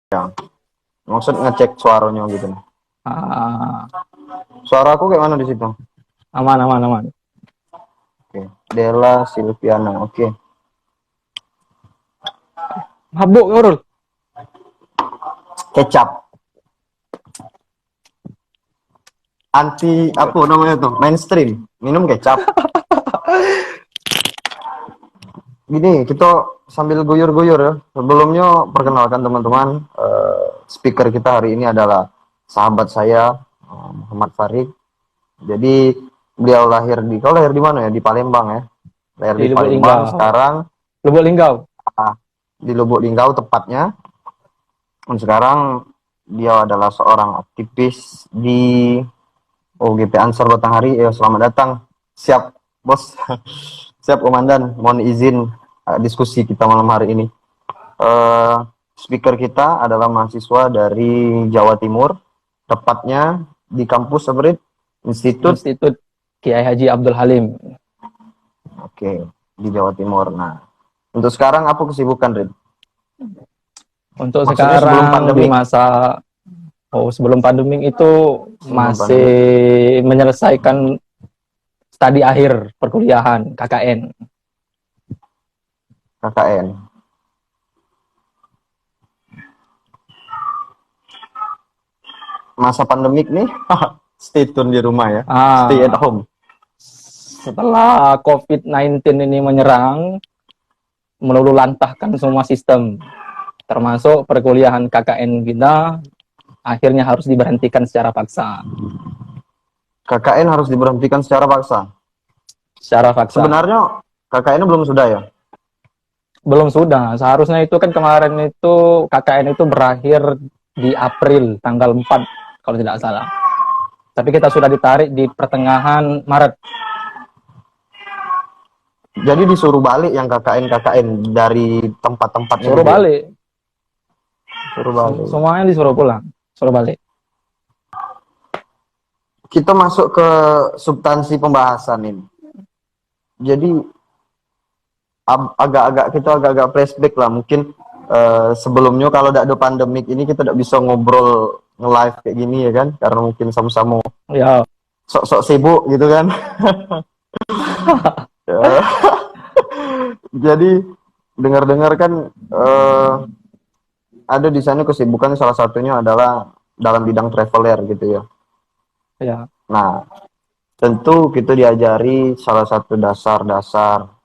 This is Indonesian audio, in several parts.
Ya. Maksud ngecek suaranya gitu. Ah, Suara aku kayak mana di situ? aman, aman, aman. Oke. Della Silviana. Oke. Mabuk, Nurul. Kecap. Anti apa namanya tuh? Mainstream. Minum kecap. Gini, kita sambil guyur-guyur ya. Sebelumnya perkenalkan teman-teman, speaker kita hari ini adalah sahabat saya, Muhammad Farid. Jadi beliau kau lahir di mana ya? Di Palembang ya. Lahir Di di Lubuk Palembang, Linggau. sekarang Lubuk Linggau. di Lubuk Linggau tepatnya. Dan sekarang dia adalah seorang aktivis di OGP Ansor Batanghari. Ya, selamat datang. Siap, Bos. Siap, Komandan. Mohon izin diskusi kita malam hari ini. Uh, Speaker kita adalah mahasiswa dari Jawa Timur, tepatnya di kampus Sabrit Institut. Institut Kiai Haji Abdul Halim. Oke, di Jawa Timur. Nah, untuk sekarang apa kesibukan, Rid? Untuk Maksudnya sebelum sekarang di pandemik. masa sebelum pandemi itu Sebelum masih pandemik. menyelesaikan studi akhir perkuliahan KKN. KKN. Masa pandemik nih, stay tune di rumah ya. Stay at home. Setelah COVID-19 ini menyerang, melulu lantahkan semua sistem, termasuk perkuliahan KKN kita, akhirnya harus diberhentikan secara paksa. KKN harus diberhentikan secara paksa. Secara paksa. Sebenarnya KKN belum sudah ya? Belum sudah. Seharusnya itu kan kemarin itu KKN itu berakhir di April tanggal 4 kalau tidak salah. Tapi kita sudah ditarik di pertengahan Maret. Jadi disuruh balik yang KKN dari tempat-tempatnya. Suruh balik. Suruh balik. Semuanya disuruh pulang. Suruh balik. Kita masuk ke substansi pembahasan ini. Jadi agak-agak flashback lah. Mungkin sebelumnya kalau tidak ada pandemik ini kita tidak bisa ngobrol nge-live kayak gini ya kan, karena mungkin sama-sama ya sok-sok sibuk gitu kan. Jadi dengar-dengar kan ada di sana kesibukan, salah satunya adalah dalam bidang traveler gitu ya. Ya. Nah, tentu kita diajari salah satu dasar-dasar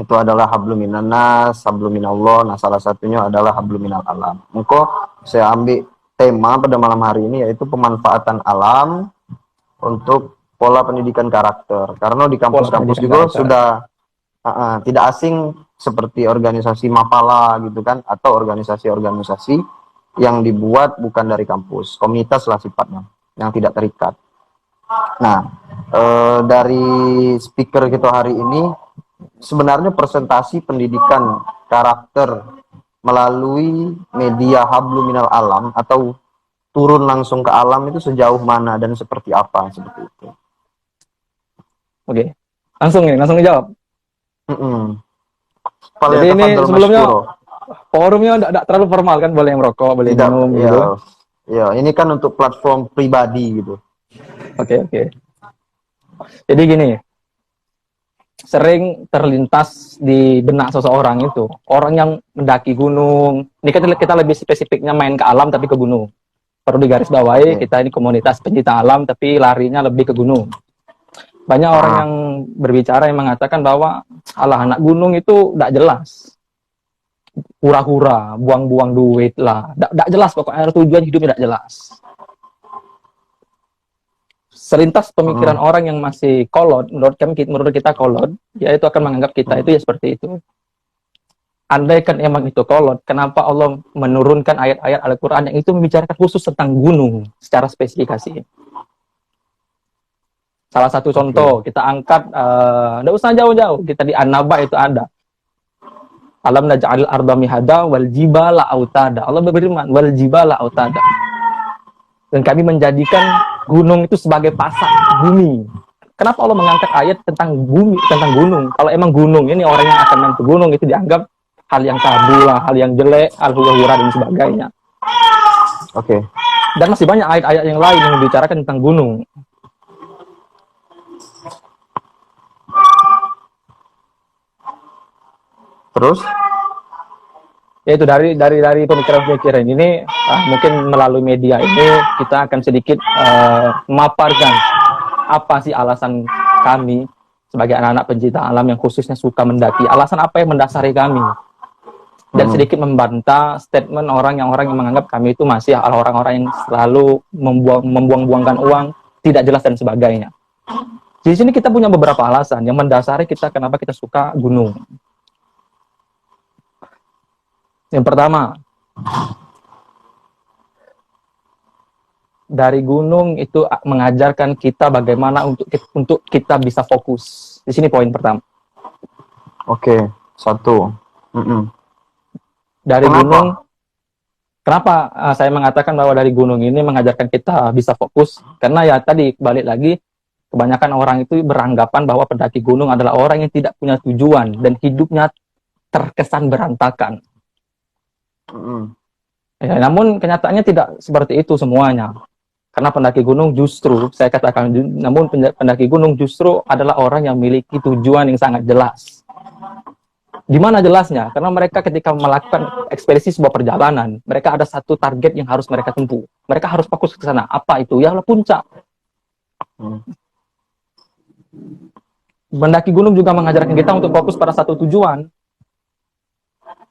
itu adalah hablum minannas, hablum minallah. Nah, salah satunya adalah hablum minal alam. Maka saya ambil tema pada malam hari ini yaitu pemanfaatan alam untuk pola pendidikan karakter. Karena di kampus-kampus juga karakter sudah tidak asing seperti organisasi Mapala gitu kan, atau organisasi-organisasi yang dibuat bukan dari kampus, komunitas lah sifatnya, yang tidak terikat. Nah, dari speaker kita hari ini, sebenarnya presentasi pendidikan karakter melalui media hablum minal alam atau turun langsung ke alam itu sejauh mana dan seperti apa, seperti itu. Oke, langsung dijawab. Jadi ini sebelumnya forumnya tidak terlalu formal kan, boleh merokok, boleh minum ya, gitu. Ya, ini kan untuk platform pribadi gitu. Oke. Jadi gini, sering terlintas di benak seseorang itu orang yang mendaki gunung. Ini kita lebih spesifiknya main ke alam tapi ke gunung. Perlu digarisbawahi, kita ini komunitas pencinta alam tapi larinya lebih ke gunung. Banyak orang yang berbicara yang mengatakan bahwa alah anak gunung itu tidak jelas, hura-hura, buang-buang duit lah, tidak jelas, pokoknya tujuan hidupnya tidak jelas. Selintas pemikiran orang yang masih kolot, menurut kita kolot, ya itu akan menganggap kita itu ya seperti itu. Andaikan emang itu kolot, kenapa Allah menurunkan ayat-ayat Al-Quran yang itu membicarakan khusus tentang gunung secara spesifikasi? Salah satu contoh, kita angkat, tidak usah jauh-jauh, kita di An-Naba itu ada. Alam naj'alil arda mihada wal jibala autada. Allah berfirman, wal jibala autada. Dan kami menjadikan gunung itu sebagai pasak bumi. Kenapa Allah mengangkat ayat tentang bumi, tentang gunung? Kalau emang gunung, ini orang yang akan main ke gunung itu dianggap hal yang tabu lah, hal yang jelek, hal hura-hura dan sebagainya. Oke. Dan masih banyak ayat-ayat yang lain yang membicarakan tentang gunung. Terus? Yaitu dari pemikiran-pemikiran ini, mungkin melalui media ini kita akan sedikit memaparkan apa sih alasan kami sebagai anak-anak pencinta alam yang khususnya suka mendaki. Alasan apa yang mendasari kami? Dan sedikit membantah statement orang yang menganggap kami itu masih orang-orang yang selalu membuang-buangkan uang, tidak jelas dan sebagainya. Di sini kita punya beberapa alasan yang mendasari kita kenapa kita suka gunung. Yang pertama, dari gunung itu mengajarkan kita bagaimana untuk kita bisa fokus. Di sini poin pertama. Oke, satu. Dari Kenapa? gunung, kenapa saya mengatakan bahwa dari gunung ini mengajarkan kita bisa fokus? Karena ya tadi balik lagi, kebanyakan orang itu beranggapan bahwa pendaki gunung adalah orang yang tidak punya tujuan dan hidupnya terkesan berantakan. Ya, namun kenyataannya tidak seperti itu semuanya. Karena pendaki gunung justru, saya katakan, namun pendaki gunung justru adalah orang yang memiliki tujuan yang sangat jelas. Di mana jelasnya? Karena mereka ketika melakukan ekspedisi sebuah perjalanan, mereka ada satu target yang harus mereka tempuh. Mereka harus fokus ke sana. Apa itu? Ya, puncak. Mendaki gunung juga mengajarkan kita untuk fokus pada satu tujuan.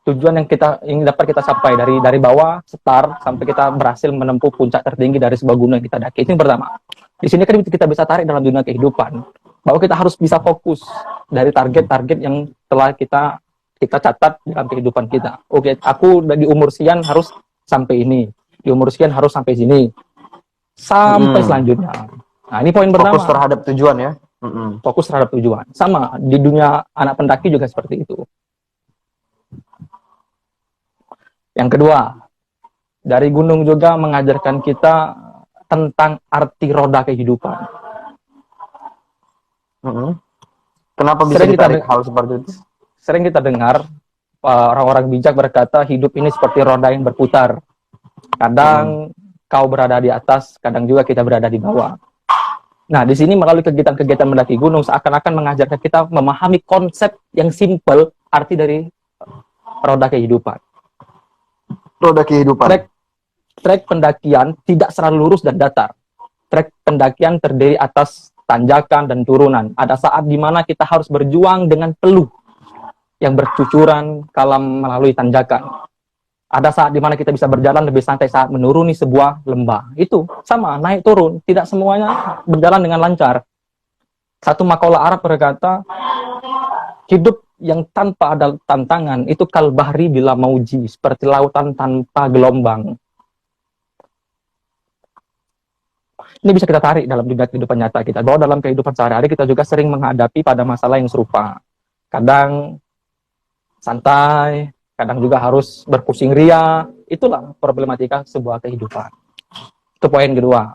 Tujuan yang dapat kita capai dari bawah start sampai kita berhasil menempuh puncak tertinggi dari sebuah gunung yang kita daki. Itu yang pertama. Di sini kan kita bisa tarik dalam dunia kehidupan bahwa kita harus bisa fokus dari target-target yang telah kita catat dalam kehidupan kita. Oke, aku di umur sekian harus sampai ini, di umur sekian harus sampai sini, sampai selanjutnya. Nah, ini poin pertama. Fokus terhadap tujuan ya. Fokus terhadap tujuan. Sama di dunia anak pendaki juga seperti itu. Yang kedua, dari gunung juga mengajarkan kita tentang arti roda kehidupan. Kenapa bisa ditarik hal seperti itu? Sering kita dengar orang-orang bijak berkata hidup ini seperti roda yang berputar. Kadang kau berada di atas, kadang juga kita berada di bawah. Nah, di sini melalui kegiatan-kegiatan mendaki gunung seakan-akan mengajarkan kita memahami konsep yang simpel arti dari roda kehidupan. Roda kehidupan. Trek pendakian tidak selalu lurus dan datar. Trek pendakian terdiri atas tanjakan dan turunan. Ada saat di mana kita harus berjuang dengan peluh yang bercucuran kalam melalui tanjakan. Ada saat di mana kita bisa berjalan lebih santai saat menuruni sebuah lembah. Itu sama, naik turun. Tidak semuanya berjalan dengan lancar. Satu makalah Arab berkata, hidup yang tanpa ada tantangan itu kal bahri bila mauji, seperti lautan tanpa gelombang. Ini bisa kita tarik dalam dunia kehidupan nyata kita, bahwa dalam kehidupan sehari-hari kita juga sering menghadapi pada masalah yang serupa. Kadang santai, kadang juga harus berpusing ria. Itulah problematika sebuah kehidupan. Itu poin kedua.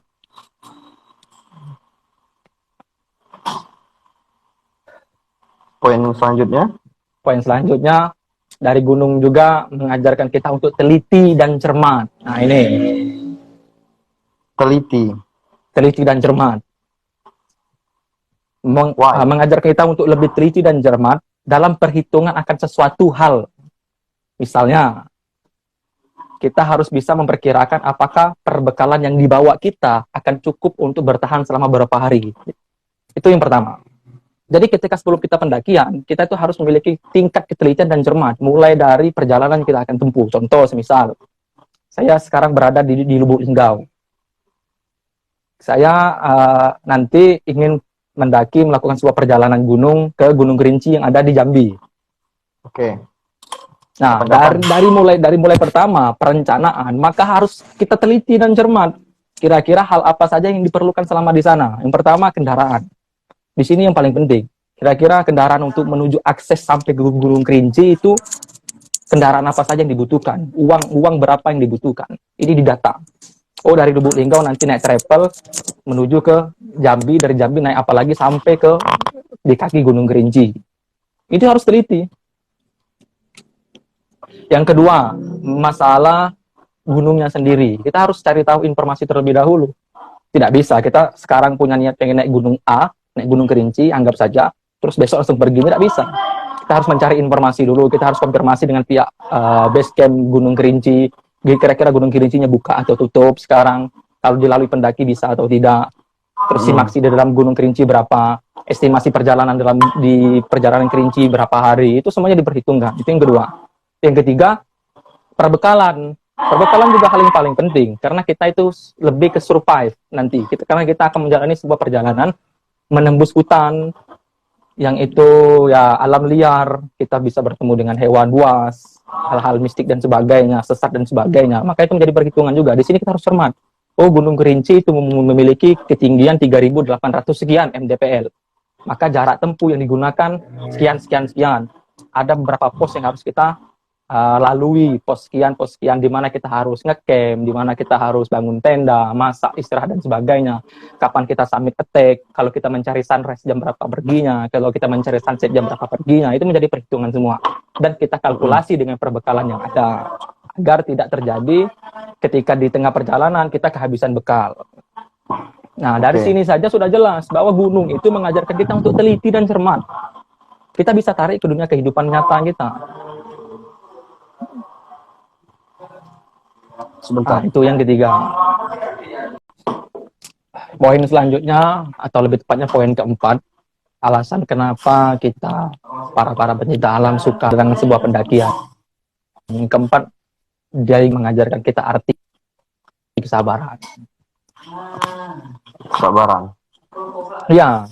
Poin selanjutnya, dari gunung juga mengajarkan kita untuk teliti dan cermat. Nah, ini. Teliti dan cermat. Mengajarkan kita untuk lebih teliti dan cermat dalam perhitungan akan sesuatu hal. Misalnya, kita harus bisa memperkirakan apakah perbekalan yang dibawa kita akan cukup untuk bertahan selama beberapa hari. Itu yang pertama. Jadi ketika sebelum kita pendakian, kita itu harus memiliki tingkat ketelitian dan cermat, mulai dari perjalanan yang kita akan tempuh. Contoh, semisal, saya sekarang berada di Lubuk Linggau. Saya nanti ingin melakukan sebuah perjalanan gunung ke Gunung Kerinci yang ada di Jambi. Oke. Nah, dari mulai pertama perencanaan, maka harus kita teliti dan cermat. Kira-kira hal apa saja yang diperlukan selama di sana. Yang pertama, kendaraan. Di sini yang paling penting. Kira-kira kendaraan untuk menuju akses sampai ke Gunung Kerinci itu kendaraan apa saja yang dibutuhkan. Uang berapa yang dibutuhkan. Ini didata. Oh, dari Lubuk Linggau nanti naik travel menuju ke Jambi, dari Jambi naik apa lagi sampai ke di kaki Gunung Kerinci. Itu harus teliti. Yang kedua, masalah gunungnya sendiri. Kita harus cari tahu informasi terlebih dahulu. Tidak bisa kita sekarang punya niat pengen naik gunung A, naik gunung Kerinci, anggap saja, terus besok langsung pergi, tidak bisa. Kita harus mencari informasi dulu, kita harus konfirmasi dengan pihak base camp Gunung Kerinci, kira-kira Gunung Kerincinya buka atau tutup sekarang, kalau dilalui pendaki bisa atau tidak, terus simaksi di dalam Gunung Kerinci berapa, estimasi perjalanan di perjalanan Kerinci berapa hari, itu semuanya diperhitungkan. Itu yang kedua. Yang ketiga, perbekalan. Perbekalan juga hal yang paling penting, karena kita itu lebih ke survive nanti. Karena kita akan menjalani sebuah perjalanan menembus hutan, yang itu ya alam liar, kita bisa bertemu dengan hewan buas, hal-hal mistik dan sebagainya, sesat dan sebagainya. Maka itu menjadi perhitungan juga. Di sini kita harus cermat. Oh, Gunung Kerinci itu memiliki ketinggian 3.800 sekian mdpl. Maka jarak tempuh yang digunakan sekian. Ada beberapa pos yang harus kita lalui, pos sekian, di mana kita harus ngecamp, di mana kita harus bangun tenda, masak, istirahat dan sebagainya. Kapan kita summit attack, kalau kita mencari sunrise jam berapa perginya, kalau kita mencari sunset jam berapa perginya, itu menjadi perhitungan semua. Dan kita kalkulasi dengan perbekalan yang ada, agar tidak terjadi ketika di tengah perjalanan kita kehabisan bekal. Nah, dari sini saja sudah jelas bahwa gunung itu mengajarkan kita untuk teliti dan cermat. Kita bisa tarik ke dunia kehidupan nyata kita. Sebentar. Itu yang ketiga. Poin selanjutnya, atau lebih tepatnya poin keempat, alasan kenapa kita para pencinta alam suka dengan sebuah pendakian. Yang keempat, dia mengajarkan kita arti kesabaran. Kesabaran. Ya,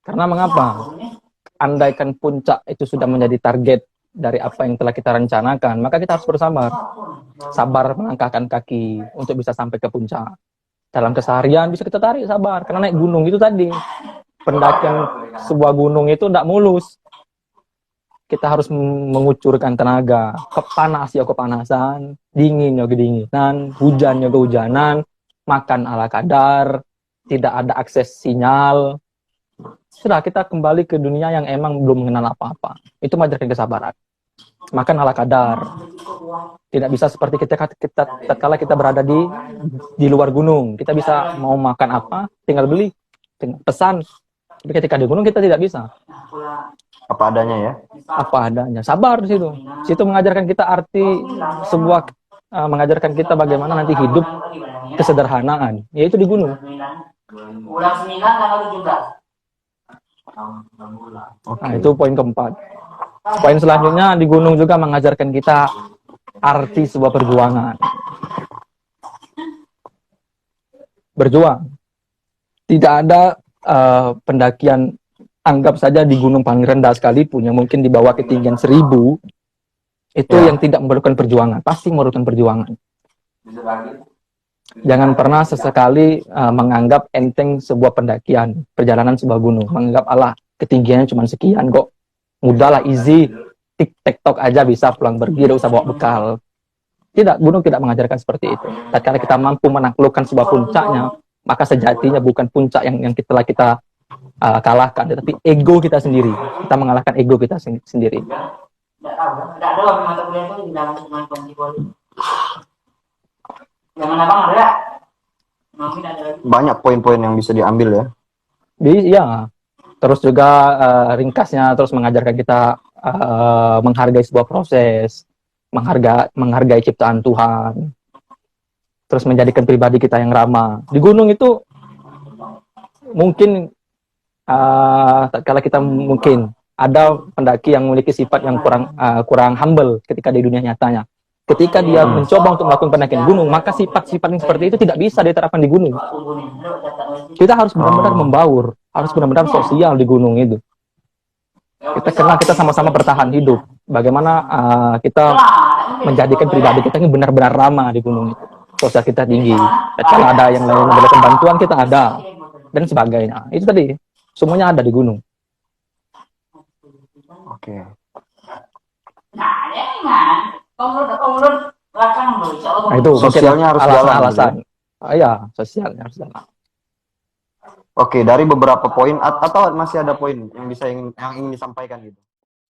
karena mengapa? Andaikan puncak itu sudah menjadi target dari apa yang telah kita rencanakan, maka kita harus bersabar. Sabar melangkahkan kaki untuk bisa sampai ke puncak. Dalam keseharian bisa kita tarik sabar, karena naik gunung itu tadi, pendakian sebuah gunung itu tidak mulus. Kita harus mengucurkan tenaga, panas ya kepanasan, dingin ya kedinginan, hujan ya kehujanan, makan ala kadar, tidak ada akses sinyal. Sudah, kita kembali ke dunia yang emang belum mengenal apa-apa. Itu mengajarkan kesabaran. Makan ala kadar. Tidak bisa seperti tatkala kita berada di luar gunung. Kita bisa mau makan apa, tinggal beli, tinggal pesan. Tapi ketika di gunung kita tidak bisa. Apa adanya ya? Apa adanya. Sabar di situ. Situ mengajarkan kita arti sebuah mengajarkan kita bagaimana nanti hidup kesederhanaan, yaitu di gunung. Nah, itu poin keempat. Poin selanjutnya, di gunung juga mengajarkan kita arti sebuah perjuangan. Berjuang. Tidak ada pendakian, anggap saja di gunung paling rendah sekalipun, yang mungkin di bawah ketinggian 1000, itu yang tidak memerlukan perjuangan. Pasti memerlukan perjuangan. Jangan pernah sesekali menganggap enteng sebuah pendakian, perjalanan sebuah gunung. Menganggap, alah, ketinggiannya cuma sekian kok. Mudahlah, easy, TikTok aja bisa pulang pergi, tidak usah bawa bekal. Tidak, gunung tidak mengajarkan seperti itu. Tatkala kita mampu menaklukkan sebuah puncaknya, maka sejatinya bukan puncak yang kita kalahkan, tetapi ego kita sendiri. Kita mengalahkan ego kita sendiri. Banyak poin-poin yang bisa diambil ya. Iya. Terus juga ringkasnya terus mengajarkan kita menghargai sebuah proses, menghargai ciptaan Tuhan, terus menjadikan pribadi kita yang ramah. Di gunung itu mungkin kalau kita mungkin ada pendaki yang memiliki sifat yang kurang humble ketika di dunia nyatanya. Ketika dia mencoba untuk melakukan pendakian gunung, maka sifat-sifat yang seperti itu tidak bisa diterapkan di gunung. Kita harus benar-benar membaur, harus benar-benar sosial di gunung itu. Kita sama-sama bertahan hidup. Bagaimana kita menjadikan pribadi kita ini benar-benar ramah di gunung itu. Sosial kita tinggi. Kalau ada yang lain memberikan bantuan, kita ada. Dan sebagainya. Itu tadi. Semuanya ada di gunung. Oke. Nah, itu sosialnya harus alasan. Iya, sosialnya harus jalan. Oke, dari beberapa poin atau masih ada poin yang ingin disampaikan gitu?